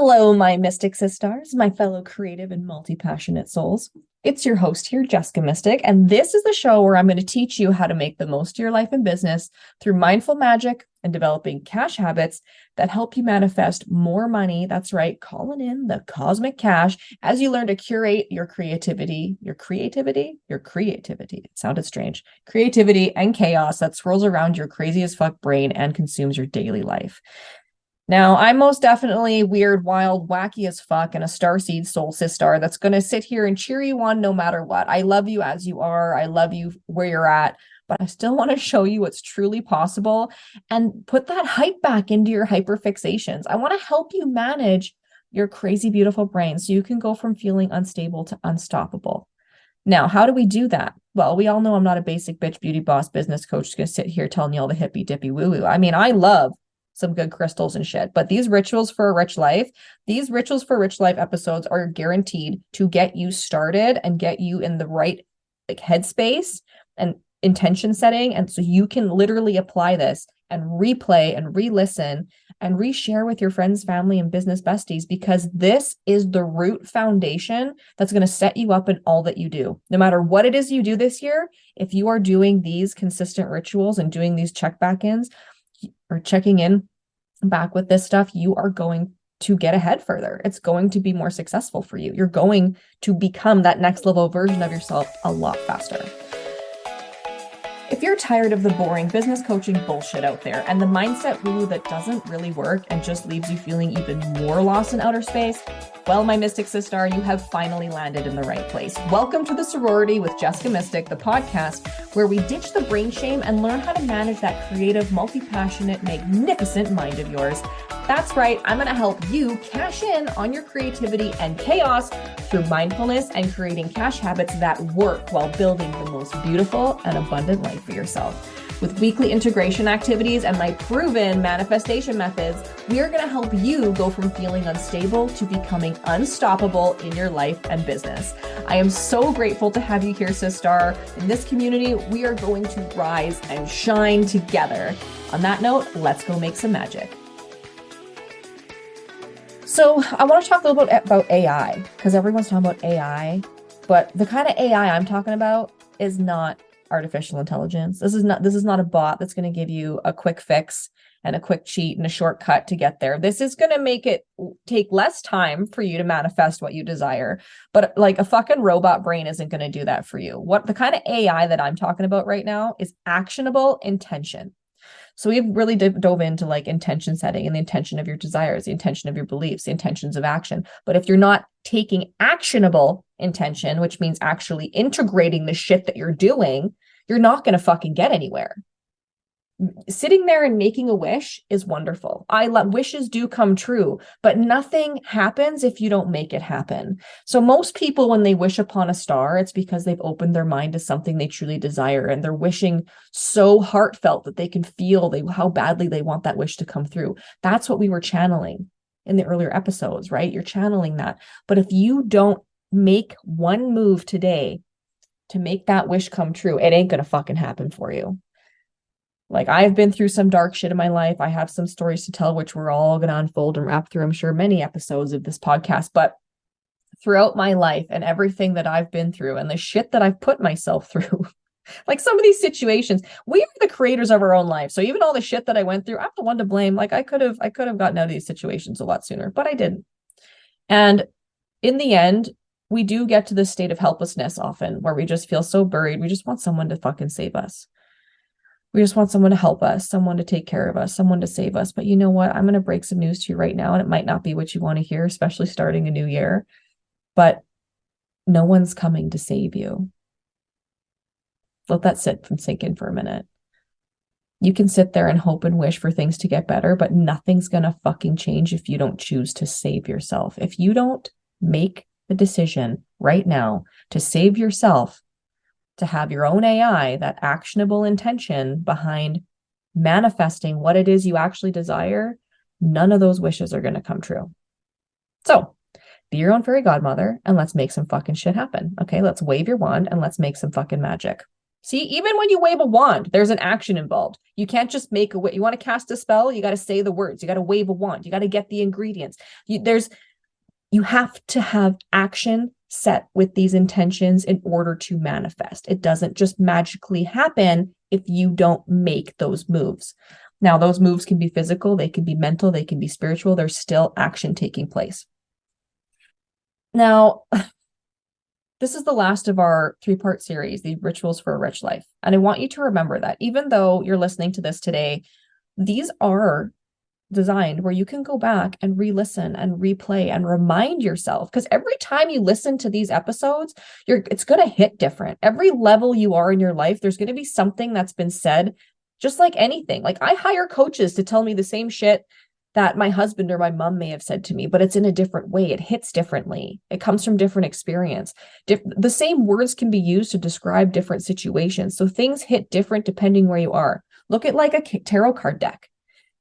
Hello, my mystic sisters, my fellow creative and multi-passionate souls. It's your host here, Jessica Mystic, and this is the show where I'm going to teach you how to make the most of your life and business through mindful magic and developing cash habits that help you manifest more money. That's right, calling in the cosmic cash as you learn to curate your creativity. It sounded strange. Creativity and chaos that swirls around your crazy as fuck brain and consumes your daily life. Now, I'm most definitely weird, wild, wacky as fuck, and a starseed soul sister that's going to sit here and cheer you on no matter what. I love you as you are. I love you where you're at, but I still want to show you what's truly possible and put that hype back into your hyperfixations. I want to help you manage your crazy, beautiful brain so you can go from feeling unstable to unstoppable. Now, how do we do that? Well, we all know I'm not a basic bitch, beauty boss, business coach going to sit here telling you all the hippy dippy woo woo. I mean, I love some good crystals and shit. But these rituals for a rich life episodes are guaranteed to get you started and get you in the right headspace and intention setting. And so you can literally apply this and replay and re-listen and reshare with your friends, family, and business besties, because this is the root foundation that's going to set you up in all that you do. No matter what it is you do this year, if you are doing these consistent rituals and doing these check back ins, or checking in back with this stuff, you are going to get ahead further. It's going to be more successful for you. You're going to become that next level version of yourself a lot faster. If you're tired of the boring business coaching bullshit out there and the mindset woo that doesn't really work and just leaves you feeling even more lost in outer space, well, my mystic sister, you have finally landed in the right place. Welcome to the Sorority with Jessica Mystic, the podcast where we ditch the brain shame and learn how to manage that creative, multi-passionate, magnificent mind of yours. That's right, I'm going to help you cash in on your creativity and chaos through mindfulness and creating cash habits that work while building the most beautiful and abundant life for yourself. With weekly integration activities and my proven manifestation methods, we are going to help you go from feeling unstable to becoming unstoppable in your life and business. I am so grateful to have you here, sister. In this community, we are going to rise and shine together. On that note, let's go make some magic. So I want to talk a little bit about AI, because everyone's talking about AI, but the kind of AI I'm talking about is not artificial intelligence. This is not a bot that's going to give you a quick fix and a quick cheat and a shortcut to get there. This is going to make it take less time for you to manifest what you desire. But like a fucking robot brain isn't going to do that for you. What the kind of AI that I'm talking about right now is actionable intention. So we've really dove into like intention setting and the intention of your desires, the intention of your beliefs, the intentions of action. But if you're not taking actionable intention, which means actually integrating the shit that you're doing, you're not going to fucking get anywhere. Sitting there and making a wish is wonderful. Wishes do come true, but nothing happens if you don't make it happen. So most people, when they wish upon a star, it's because they've opened their mind to something they truly desire, and they're wishing so heartfelt that they can feel how badly they want that wish to come through. That's what we were channeling in the earlier episodes, right? You're channeling that. But if you don't make one move today to make that wish come true, it ain't gonna fucking happen for you. Like, I've been through some dark shit in my life. I have some stories to tell, which we're all going to unfold and wrap through, I'm sure, many episodes of this podcast. But throughout my life and everything that I've been through and the shit that I've put myself through, like some of these situations, we are the creators of our own life. So even all the shit that I went through, I'm the one to blame. Like I could have gotten out of these situations a lot sooner, but I didn't. And in the end, we do get to this state of helplessness often where we just feel so buried. We just want someone to fucking save us. We just want someone to help us, someone to take care of us, someone to save us. But you know what? I'm going to break some news to you right now, and it might not be what you want to hear, especially starting a new year. But no one's coming to save you. Let that sit and sink in for a minute. You can sit there and hope and wish for things to get better, but nothing's going to fucking change if you don't choose to save yourself. If you don't make the decision right now to save yourself, to have your own AI, that actionable intention behind manifesting what it is you actually desire, none of those wishes are going to come true. So be your own fairy godmother and let's make some fucking shit happen. Okay, let's wave your wand and let's make some fucking magic. See, even when you wave a wand, there's an action involved. You can't just make a, you want to cast a spell, you got to say the words, you got to wave a wand, you got to get the ingredients. You have to have action set with these intentions in order to manifest. It doesn't just magically happen if you don't make those moves. Now, those moves can be physical, they can be mental, they can be spiritual. There's still action taking place. Now, this is the last of our 3-part series, the Rituals for a Rich Life. And I want you to remember that even though you're listening to this today, these are designed where you can go back and re-listen and replay and remind yourself, because every time you listen to these episodes, it's going to hit different. Every level you are in your life, there's going to be something that's been said, just like anything. Like, I hire coaches to tell me the same shit that my husband or my mom may have said to me, but it's in a different way. It hits differently. It comes from different experience. The same words can be used to describe different situations. So things hit different depending where you are. Look at like a tarot card deck.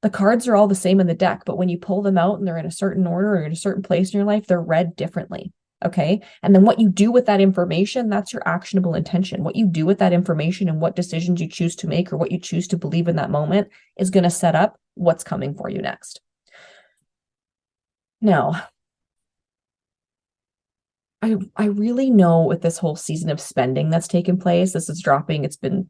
The cards are all the same in the deck, but when you pull them out and they're in a certain order or in a certain place in your life, they're read differently. Okay. And then what you do with that information, that's your actionable intention. What you do with that information and what decisions you choose to make or what you choose to believe in that moment is going to set up what's coming for you next. Now, I really know with this whole season of spending that's taken place, this is dropping. It's the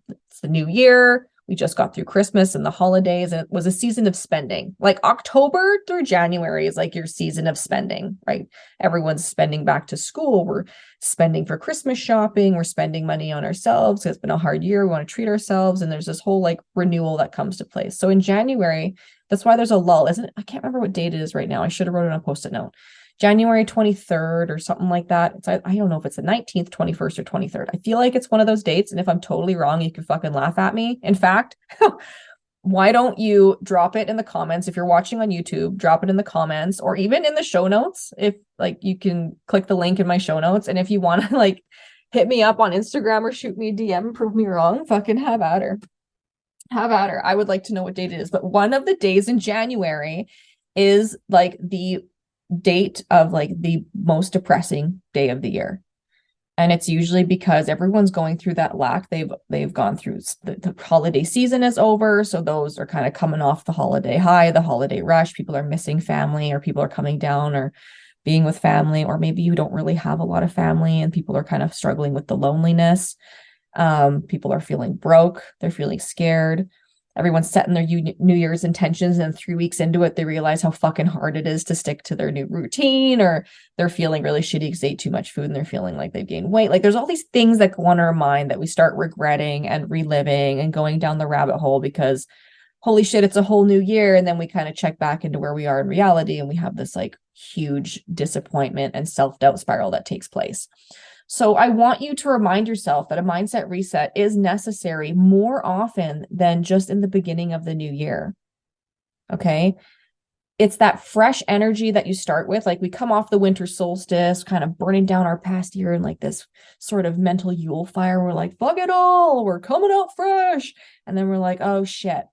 new year. We just got through Christmas and the holidays, and it was a season of spending. Like October through January is like your season of spending, right? Everyone's spending back to school. We're spending for Christmas shopping. We're spending money on ourselves. It's been a hard year. We want to treat ourselves. And there's this whole like renewal that comes to place. So in January, that's why there's a lull, isn't it? I can't remember what date it is right now. I should have wrote it on a Post-it note. January 23rd or something like that. I don't know if it's the 19th, 21st, or 23rd. I feel like it's one of those dates. And if I'm totally wrong, you can fucking laugh at me. In fact, why don't you drop it in the comments? If you're watching on YouTube, drop it in the comments or even in the show notes. If like you can click the link in my show notes. And if you want to like hit me up on Instagram or shoot me a DM, prove me wrong, fucking have at her. Have at her. I would like to know what date it is. But one of the days in January is like the date of like the most depressing day of the year. And it's usually because everyone's going through that lack. They've gone through the holiday season is over. So those are kind of coming off the holiday high, the holiday rush. People are missing family, or people are coming down or being with family, or maybe you don't really have a lot of family and people are kind of struggling with the loneliness. People are feeling broke. They're feeling scared. Everyone's setting their New Year's intentions, and 3 weeks into it, they realize how fucking hard it is to stick to their new routine, or they're feeling really shitty because they ate too much food and they're feeling like they've gained weight. Like there's all these things that go on our mind that we start regretting and reliving and going down the rabbit hole because holy shit, it's a whole new year. And then we kind of check back into where we are in reality, and we have this like huge disappointment and self-doubt spiral that takes place. So I want you to remind yourself that a mindset reset is necessary more often than just in the beginning of the new year. Okay. It's that fresh energy that you start with. Like we come off the winter solstice, kind of burning down our past year in like this sort of mental Yule fire. We're like, fuck it all. We're coming out fresh. And then we're like, oh shit,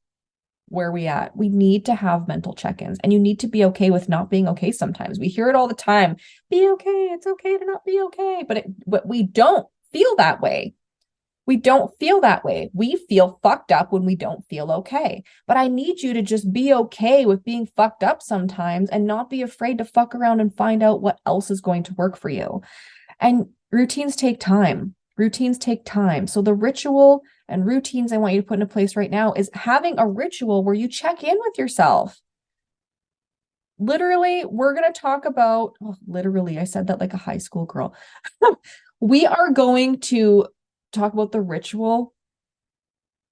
where are we at? We need to have mental check-ins, and you need to be okay with not being okay sometimes. We hear it all the time. Be okay. It's okay to not be okay. But we don't feel that way. We don't feel that way. We feel fucked up when we don't feel okay. But I need you to just be okay with being fucked up sometimes and not be afraid to fuck around and find out what else is going to work for you. And routines take time. Routines take time. So the ritual and routines I want you to put into place right now is having a ritual where you check in with yourself. Literally, we're going to talk about, literally, I said that like a high school girl. We are going to talk about the ritual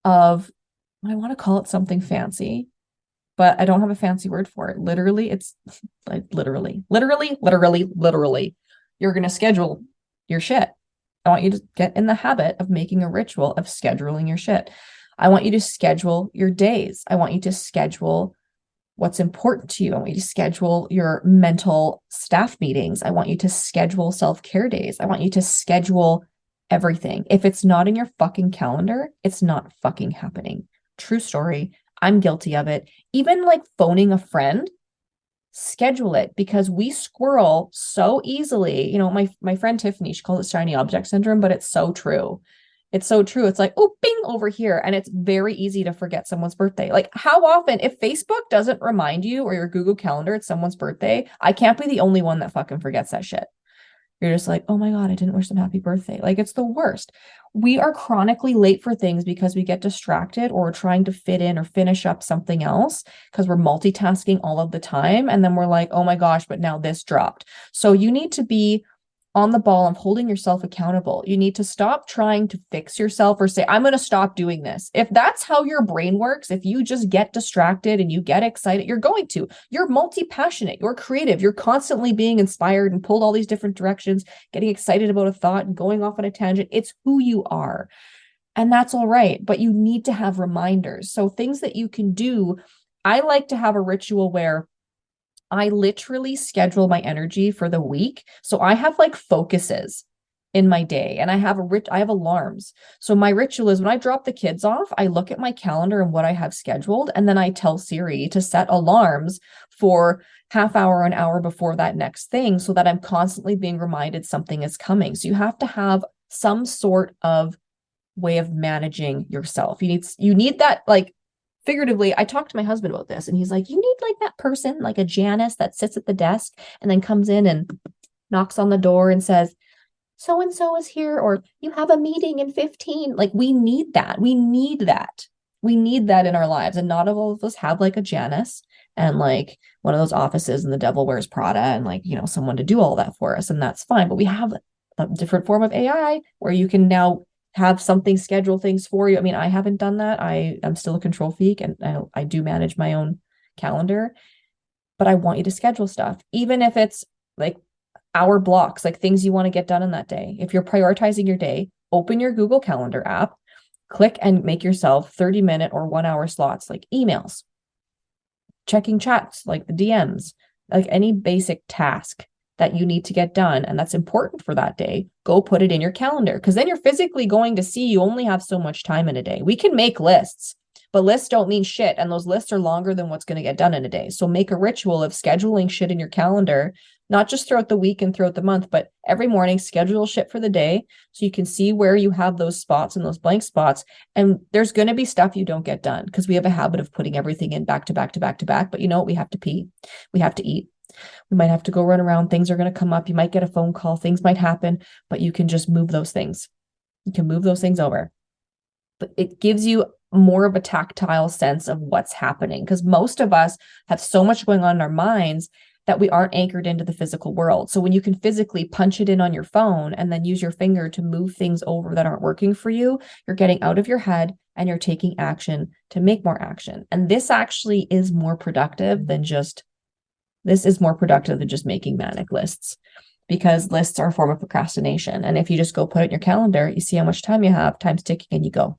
of, I want to call it something fancy, but I don't have a fancy word for it. Literally, it's like literally. You're going to schedule your shit. I want you to get in the habit of making a ritual of scheduling your shit. I want you to schedule your days. I want you to schedule what's important to you. I want you to schedule your mental staff meetings. I want you to schedule self-care days. I want you to schedule everything. If it's not in your fucking calendar, it's not fucking happening. True story. I'm guilty of it. Even like phoning a friend, schedule it, because we squirrel so easily. You know, my friend Tiffany, she calls it shiny object syndrome, but it's so true. It's so true. It's like, oh, bing over here. And it's very easy to forget someone's birthday. Like, how often, if Facebook doesn't remind you or your Google Calendar it's someone's birthday, I can't be the only one that fucking forgets that shit. You're just like, oh my God, I didn't wish them happy birthday. Like, it's the worst. We are chronically late for things because we get distracted or we're trying to fit in or finish up something else because we're multitasking all of the time. And then we're like, oh my gosh, but now this dropped. So you need to be on the ball of holding yourself accountable. You need to stop trying to fix yourself or say, I'm going to stop doing this. If that's how your brain works, if you just get distracted and you get excited, you're going to. You're multi-passionate, you're creative, you're constantly being inspired and pulled all these different directions, getting excited about a thought and going off on a tangent. It's who you are. And that's all right. But you need to have reminders. So things that you can do, I like to have a ritual where I literally schedule my energy for the week. So I have like focuses in my day and I have alarms. So my ritual is when I drop the kids off, I look at my calendar and what I have scheduled. And then I tell Siri to set alarms for half hour, an hour before that next thing so that I'm constantly being reminded something is coming. So you have to have some sort of way of managing yourself. You need that, like, figuratively. I talked to my husband about this and he's like, you need like that person, like a Janice that sits at the desk and then comes in and knocks on the door and says, so and so is here, or you have a meeting in 15. Like, we need that. We need that. We need that in our lives. And not all of us have like a Janice and like one of those offices and the devil wears Prada and like, someone to do all that for us. And that's fine. But we have a different form of AI where you can now have something schedule things for you. I mean, I haven't done that. I'm still a control freak and I do manage my own calendar, but I want you to schedule stuff, even if it's like hour blocks, like things you want to get done in that day. If you're prioritizing your day, open your Google Calendar app, click and make yourself 30-minute or 1 hour slots, like emails, checking chats, like the DMs, like any basic task that you need to get done and that's important for that day, go put it in your calendar because then you're physically going to see you only have so much time in a day. We can make lists, but lists don't mean shit. And those lists are longer than what's going to get done in a day. So make a ritual of scheduling shit in your calendar, not just throughout the week and throughout the month, but every morning schedule shit for the day so you can see where you have those spots and those blank spots. And there's going to be stuff you don't get done because we have a habit of putting everything in back to back to back to back. But you know what? We have to pee. We have to eat. We might have to go run around. Things are going to come up. You might get a phone call. Things might happen, but you can just move those things. You can move those things over. But it gives you more of a tactile sense of what's happening because most of us have so much going on in our minds that we aren't anchored into the physical world. So when you can physically punch it in on your phone and then use your finger to move things over that aren't working for you, you're getting out of your head and you're taking action to make more action. And this actually is more productive than just making manic lists because lists are a form of procrastination. And if you just go put it in your calendar, you see how much time you have, time's ticking, and you go.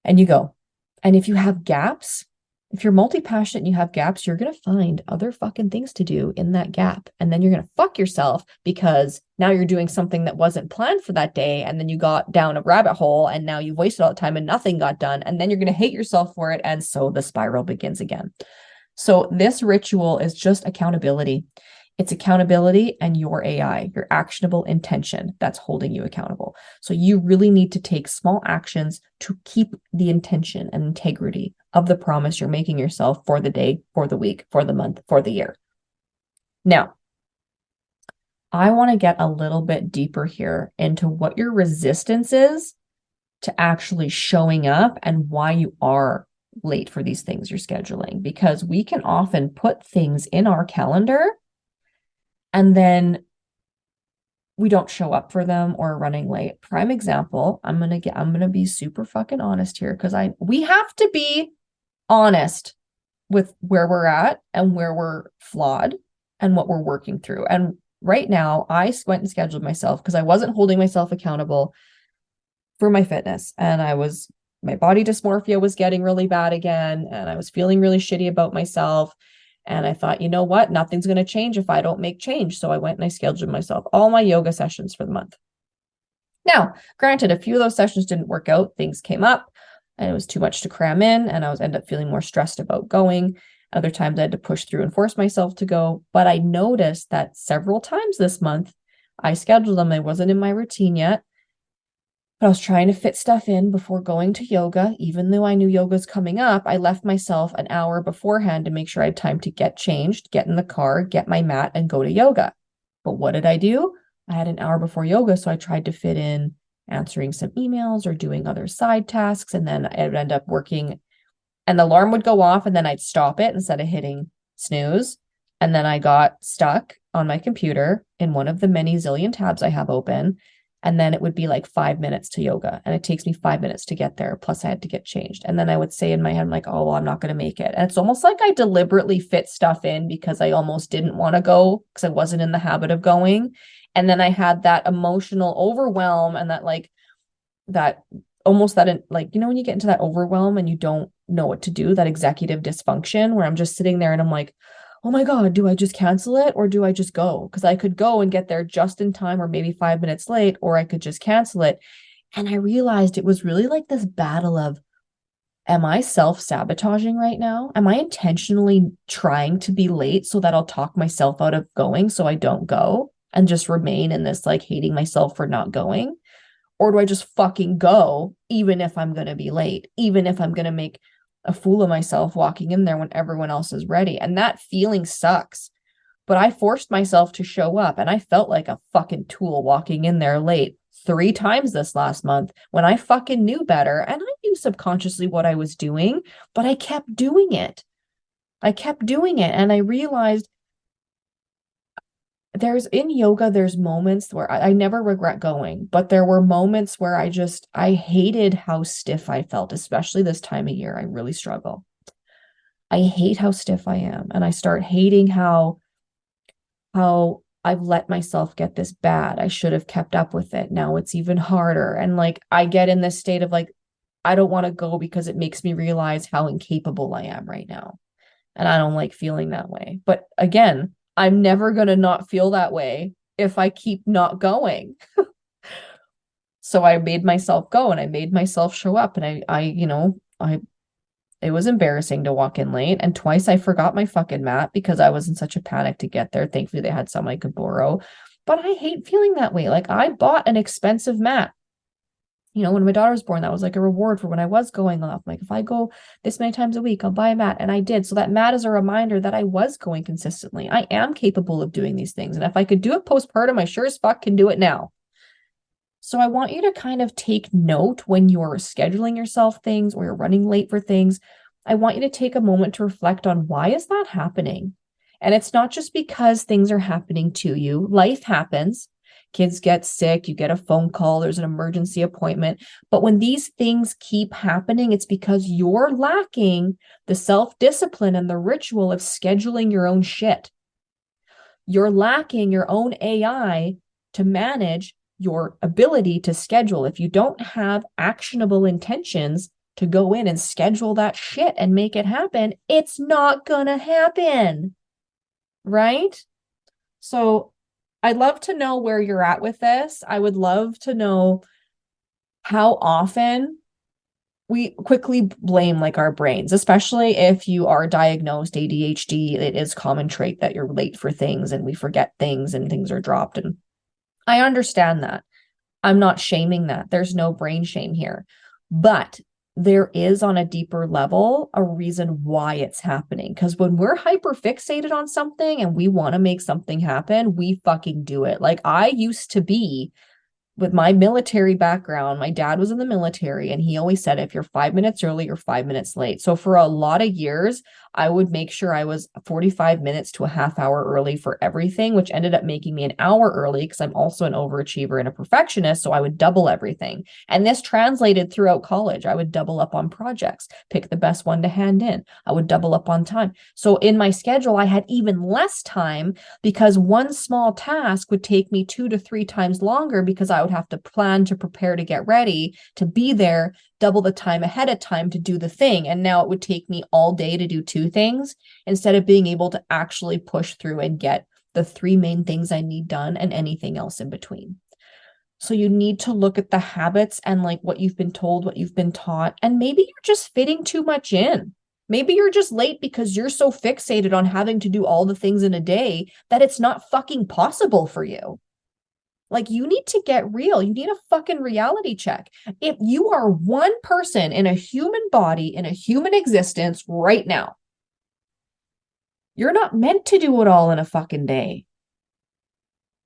And you go. And if you have gaps, if you're multi-passionate and you have gaps, you're going to find other fucking things to do in that gap. And then you're going to fuck yourself because now you're doing something that wasn't planned for that day. And then you got down a rabbit hole and now you've wasted all the time and nothing got done. And then you're going to hate yourself for it. And so the spiral begins again. So this ritual is just accountability. It's accountability and your AI, your actionable intention that's holding you accountable. So you really need to take small actions to keep the intention and integrity of the promise you're making yourself for the day, for the week, for the month, for the year. Now, I want to get a little bit deeper here into what your resistance is to actually showing up and why you are late for these things you're scheduling, because we can often put things in our calendar and then we don't show up for them or are running late. Prime example, I'm going to be super fucking honest here because we have to be honest with where we're at and where we're flawed and what we're working through. And right now I went and scheduled myself because I wasn't holding myself accountable for my fitness and my body dysmorphia was getting really bad again and I was feeling really shitty about myself. And I thought, you know what? Nothing's going to change if I don't make change. So I went and I scheduled myself all my yoga sessions for the month. Now, granted, a few of those sessions didn't work out. Things came up and it was too much to cram in. And I ended up feeling more stressed about going. Other times I had to push through and force myself to go. But I noticed that several times this month, I scheduled them. I wasn't in my routine yet. But I was trying to fit stuff in before going to yoga. Even though I knew yoga's coming up, I left myself an hour beforehand to make sure I had time to get changed, get in the car, get my mat, and go to yoga. But what did I do? I had an hour before yoga, so I tried to fit in answering some emails or doing other side tasks. And then I would end up working, and the alarm would go off, and then I'd stop it instead of hitting snooze. And then I got stuck on my computer in one of the many zillion tabs I have open. And then it would be like 5 minutes to yoga. And it takes me 5 minutes to get there. Plus, I had to get changed. And then I would say in my head, I'm like, oh, well, I'm not going to make it. And it's almost like I deliberately fit stuff in because I almost didn't want to go because I wasn't in the habit of going. And then I had that emotional overwhelm and that like that almost that like, when you get into that overwhelm and you don't know what to do, that executive dysfunction where I'm just sitting there and I'm like, oh my God, do I just cancel it or do I just go? Because I could go and get there just in time or maybe 5 minutes late, or I could just cancel it. And I realized it was really like this battle of, am I self-sabotaging right now? Am I intentionally trying to be late so that I'll talk myself out of going so I don't go and just remain in this like hating myself for not going? Or do I just fucking go even if I'm going to be late, even if I'm going to make a fool of myself walking in there when everyone else is ready? And that feeling sucks. But I forced myself to show up, and I felt like a fucking tool walking in there late 3 times this last month when I fucking knew better. And I knew subconsciously what I was doing, but I kept doing it. And I realized in yoga, there's moments where I never regret going, but there were moments where I hated how stiff I felt, especially this time of year. I really struggle. I hate how stiff I am. And I start hating how I've let myself get this bad. I should have kept up with it. Now it's even harder. And like, I get in this state of like, I don't want to go because it makes me realize how incapable I am right now. And I don't like feeling that way. But again, I'm never going to not feel that way if I keep not going. So I made myself go and I made myself show up. And it was embarrassing to walk in late. And twice I forgot my fucking mat because I was in such a panic to get there. Thankfully, they had some I could borrow. But I hate feeling that way. Like, I bought an expensive mat. When my daughter was born, that was like a reward for when I was going off. Like, if I go this many times a week, I'll buy a mat. And I did. So that mat is a reminder that I was going consistently. I am capable of doing these things. And if I could do it postpartum, I sure as fuck can do it now. So I want you to kind of take note when you're scheduling yourself things or you're running late for things. I want you to take a moment to reflect on, why is that happening? And it's not just because things are happening to you. Life happens. Kids get sick, you get a phone call, there's an emergency appointment. But when these things keep happening, it's because you're lacking the self-discipline and the ritual of scheduling your own shit. You're lacking your own AI to manage your ability to schedule. If you don't have actionable intentions to go in and schedule that shit and make it happen, it's not gonna happen, right? So I'd love to know where you're at with this. I would love to know how often we quickly blame like our brains, especially if you are diagnosed ADHD. It is a common trait that you're late for things and we forget things and things are dropped. And I understand that. I'm not shaming that. There's no brain shame here. But there is, on a deeper level, a reason why it's happening. Because when we're hyper fixated on something and we want to make something happen, we fucking do it. Like, I used to be, with my military background, my dad was in the military and he always said, if you're 5 minutes early, you're 5 minutes late. So for a lot of years, I would make sure I was 45 minutes to a half hour early for everything, which ended up making me an hour early because I'm also an overachiever and a perfectionist. So I would double everything. And this translated throughout college. I would double up on projects, pick the best one to hand in. I would double up on time. So in my schedule, I had even less time because one small task would take me 2 to 3 times longer because I would have to plan to prepare to get ready to be there double the time ahead of time to do the thing. And now it would take me all day to do 2 things instead of being able to actually push through and get the 3 main things I need done and anything else in between. So you need to look at the habits and like what you've been told, what you've been taught, and maybe you're just fitting too much in. Maybe you're just late because you're so fixated on having to do all the things in a day that it's not fucking possible for you. Like, you need to get real. You need a fucking reality check. If you are one person in a human body, in a human existence right now, you're not meant to do it all in a fucking day.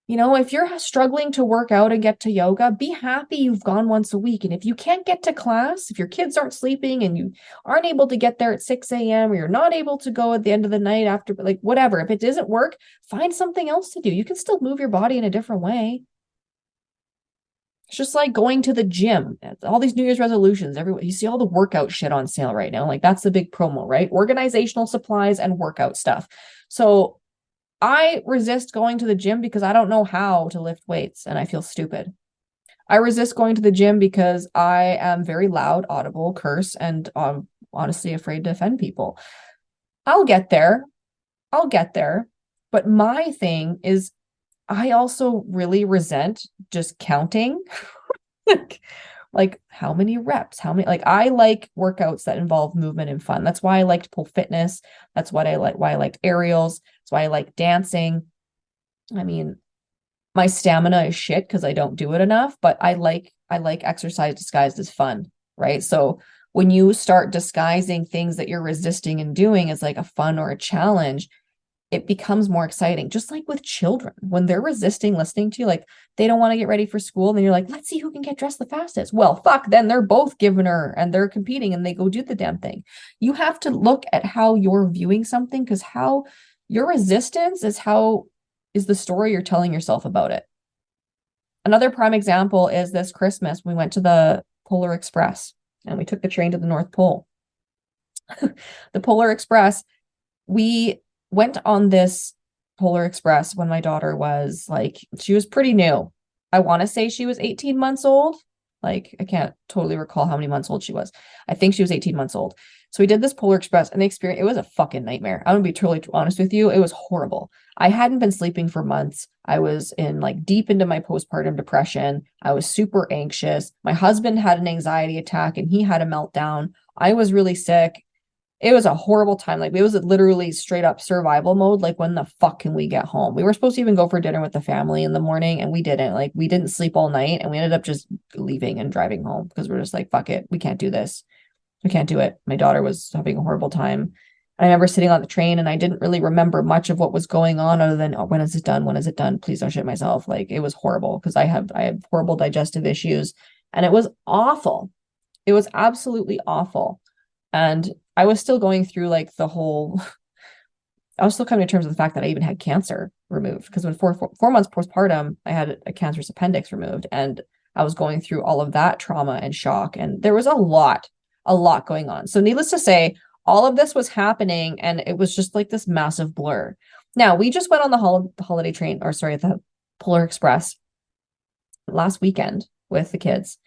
You know, if you're struggling to work out and get to yoga, be happy you've gone once a week. And if you can't get to class, if your kids aren't sleeping and you aren't able to get there at 6 a.m. or you're not able to go at the end of the night after, like, whatever, if it doesn't work, find something else to do. You can still move your body in a different way. It's just like going to the gym. All these New Year's resolutions, everyone, you see all the workout shit on sale right now. Like, that's the big promo, right? Organizational supplies and workout stuff. So I resist going to the gym because I don't know how to lift weights and I feel stupid. I resist going to the gym because I am very loud, audible, curse, and honestly afraid to offend people. I'll get there. I'll get there. But my thing is, I also really resent just counting. Like how many reps, how many, like, I like workouts that involve movement and fun. That's why I liked pole fitness. That's what I like, why I liked aerials. That's why I like dancing. I mean, my stamina is shit because I don't do it enough, but I like exercise disguised as fun, right? So when you start disguising things that you're resisting and doing as like a fun or a challenge, it becomes more exciting. Just like with children, when they're resisting listening to you, like they don't want to get ready for school, then you're like, let's see who can get dressed the fastest. Well, fuck, then they're both giving her and they're competing and they go do the damn thing. You have to look at how you're viewing something, because how your resistance is the story you're telling yourself about it. Another prime example is this Christmas, we went to the Polar Express and we took the train to the North Pole. The Polar Express, we went on this Polar Express when my daughter was like, she was pretty new. I want to say she was 18 months old. Like, I can't totally recall how many months old she was. I think she was 18 months old. So we did this Polar Express and the experience, it was a fucking nightmare. I'm gonna be totally honest with you. It was horrible. I hadn't been sleeping for months. I was in like deep into my postpartum depression. I was super anxious. My husband had an anxiety attack and he had a meltdown. I was really sick. It was a horrible time. Like, it was literally straight up survival mode. Like, when the fuck can we get home? We were supposed to even go for dinner with the family in the morning and we didn't. Like, we didn't sleep all night and we ended up just leaving and driving home because we're just like, fuck it. We can't do this. We can't do it. My daughter was having a horrible time. I remember sitting on the train and I didn't really remember much of what was going on other than, oh, when is it done? When is it done? Please don't shit myself. Like, it was horrible because I have horrible digestive issues and it was awful. It was absolutely awful. And I was still going through like the whole, I was still coming to terms with the fact that I even had cancer removed, because when four months postpartum, I had a cancerous appendix removed and I was going through all of that trauma and shock. And there was a lot going on. So needless to say, all of this was happening and it was just like this massive blur. Now, we just went on the holiday train, or sorry, the Polar Express last weekend with the kids,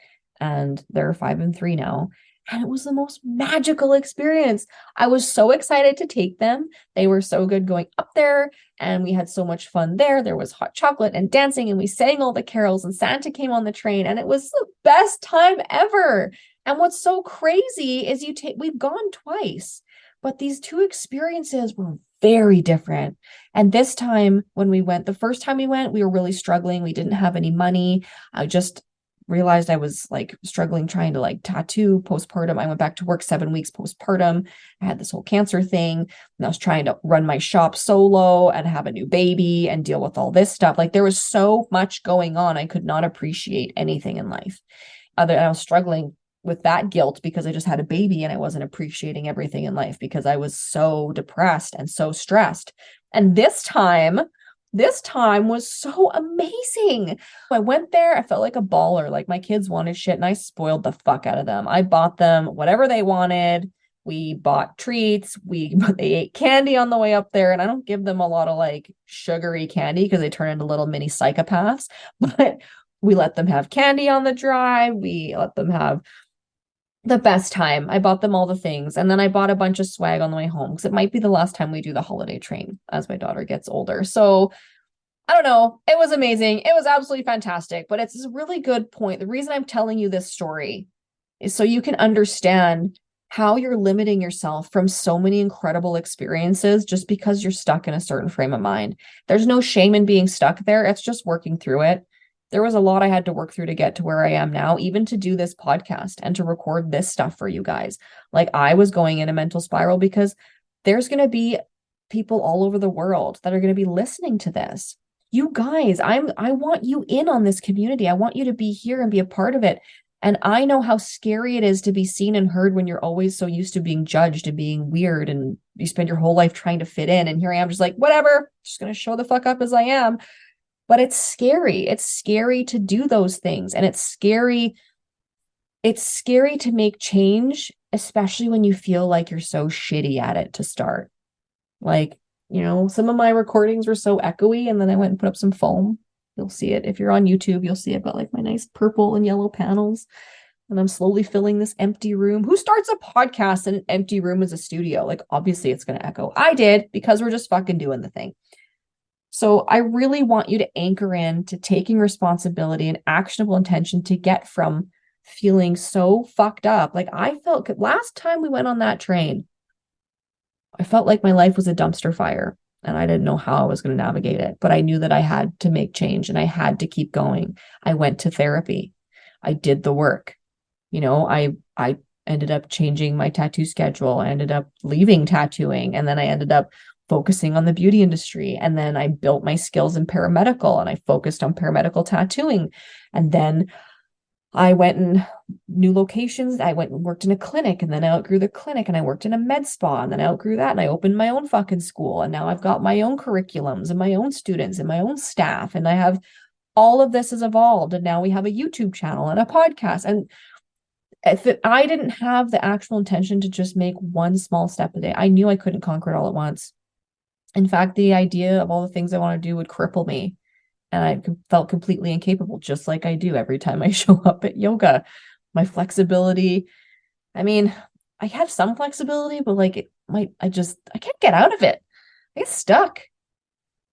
and they're 5 and 3 now. And it was the most magical experience. I was so excited to take them. They were so good going up there and we had so much fun there. There was hot chocolate and dancing and we sang all the carols and Santa came on the train and it was the best time ever. And what's so crazy is we've gone twice, but these two experiences were very different. And this time when we went, the first time we went, we were really struggling. We didn't have any money. I just realized I was like struggling trying to like tattoo postpartum. I went back to work 7 weeks postpartum. I had this whole cancer thing and I was trying to run my shop solo and have a new baby and deal with all this stuff. Like, there was so much going on. I could not appreciate anything in life. I was struggling with that guilt because I just had a baby and I wasn't appreciating everything in life because I was so depressed and so stressed. And this time was so amazing. I went there, I felt like a baller. Like, my kids wanted shit and I spoiled the fuck out of them. I bought them whatever they wanted. We bought treats. They ate candy on the way up there. And I don't give them a lot of like sugary candy because they turn into little mini psychopaths. But we let them have candy on the drive. We let them have the best time. I bought them all the things. And then I bought a bunch of swag on the way home because it might be the last time we do the holiday train as my daughter gets older. So I don't know. It was amazing. It was absolutely fantastic, but it's a really good point. The reason I'm telling you this story is so you can understand how you're limiting yourself from so many incredible experiences just because you're stuck in a certain frame of mind. There's no shame in being stuck there. It's just working through it. There was a lot I had to work through to get to where I am now, even to do this podcast and to record this stuff for you guys. Like, I was going in a mental spiral because there's going to be people all over the world that are going to be listening to this. You guys, I want you in on this community. I want you to be here and be a part of it. And I know how scary it is to be seen and heard when you're always so used to being judged and being weird, and you spend your whole life trying to fit in. And here I am just like, whatever, just going to show the fuck up as I am. But it's scary. It's scary to do those things. And it's scary to make change, especially when you feel like you're so shitty at it to start. Like, some of my recordings were so echoey, and then I went and put up some foam. You'll see it. If you're on YouTube, you'll see it, but like my nice purple and yellow panels. And I'm slowly filling this empty room. Who starts a podcast in an empty room as a studio? Like, obviously it's going to echo. I did, because we're just fucking doing the thing. So I really want you to anchor in to taking responsibility and actionable intention to get from feeling so fucked up. Like, I felt last time we went on that train, I felt like my life was a dumpster fire. And I didn't know how I was going to navigate it, but I knew that I had to make change and I had to keep going. I went to therapy. I did the work. I ended up changing my tattoo schedule. I ended up leaving tattooing, and then I ended up focusing on the beauty industry. And then I built my skills in paramedical, and I focused on paramedical tattooing. And then I went in new locations. I went and worked in a clinic, and then I outgrew the clinic, and I worked in a med spa, and then I outgrew that, and I opened my own fucking school. And now I've got my own curriculums and my own students and my own staff. And I have all of this has evolved. And now we have a YouTube channel and a podcast. And if I didn't have the actual intention to just make one small step a day, I knew I couldn't conquer it all at once. In fact, the idea of all the things I want to do would cripple me. And I felt completely incapable, just like I do every time I show up at yoga. My flexibility, I mean, I have some flexibility, but like I can't get out of it. I get stuck.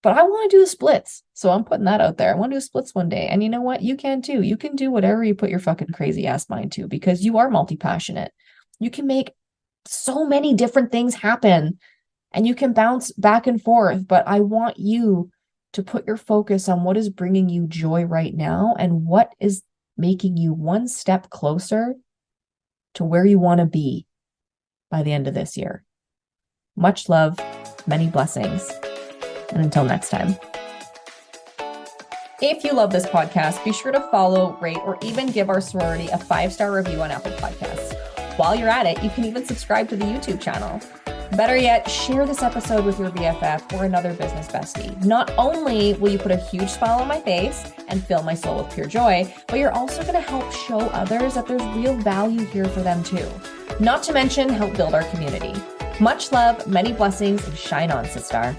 But I want to do the splits. So I'm putting that out there. I want to do splits one day. And you know what? You can too. You can do whatever you put your fucking crazy ass mind to, because you are multi-passionate. You can make so many different things happen, and you can bounce back and forth. But I want you to put your focus on what is bringing you joy right now and what is making you one step closer to where you want to be by the end of this year. Much love, many blessings, and until next time. If you love this podcast, be sure to follow, rate, or even give our sorority a 5-star review on Apple Podcasts. While you're at it, you can even subscribe to the YouTube channel. Better yet, share this episode with your BFF or another business bestie. Not only will you put a huge smile on my face and fill my soul with pure joy, but you're also going to help show others that there's real value here for them too. Not to mention help build our community. Much love, many blessings, and shine on, sister.